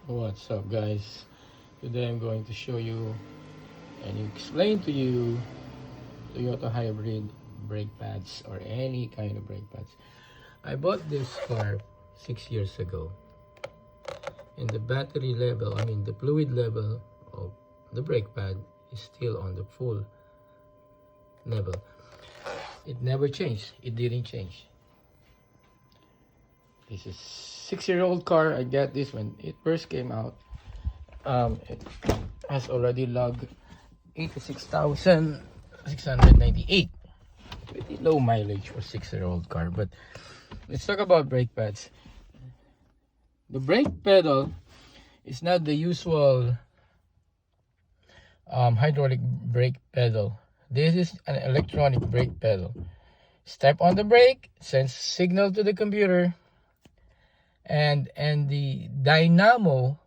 What's up, guys? Today I'm going to show you and explain to you Toyota hybrid brake pads or any kind of brake pads. I bought this car 6 years ago, and the battery level, the fluid level of the brake pad is still on the full level. It never changed. It didn't change. This is 6-year-old car. I got this when it first came out. It has already logged 86,698. Pretty low mileage for 6-year-old car. But let's talk about brake pads. The brake pedal is not the usual hydraulic brake pedal. This is an electronic brake pedal. Step on the brake, sends signal to the computer, and the dynamo,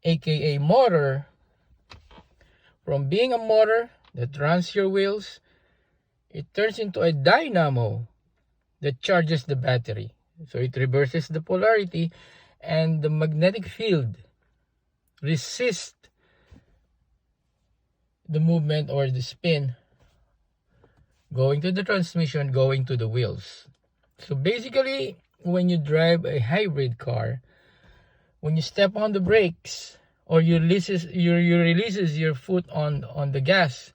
aka motor, from being a motor that runs your wheels, it turns into a dynamo that charges the battery. So it reverses the polarity, and the magnetic field resists the movement or the spin going to the transmission, going to the wheels. So basically, when you drive a hybrid car, when you step on the brakes or you releases your foot on the gas,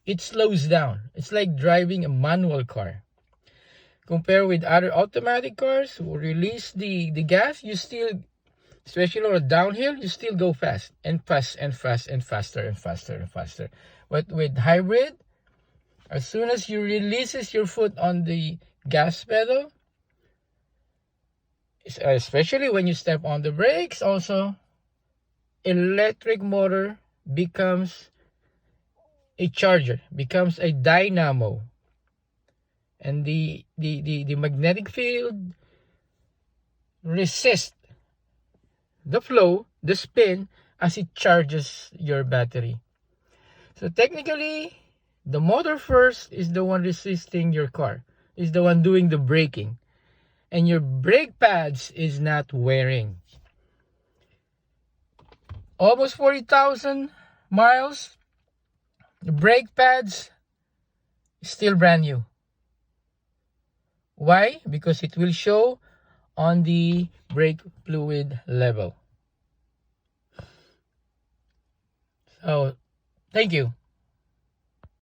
it slows down. It's like driving a manual car. Compared with other automatic cars who release the gas, you still, especially on a downhill, you still go fast and fast and fast and faster and faster and faster. But with hybrid, as soon as you releases your foot on the gas pedal, especially when you step on the brakes also, electric motor becomes a charger, becomes a dynamo, and the magnetic field resists the flow, the spin, as it charges your battery. So technically, the motor first is the one resisting your car, is the one doing the braking, and your brake pads is not wearing. Almost 40,000 miles, the brake pads still brand new. Why? Because it will show on the brake fluid level. So, thank you.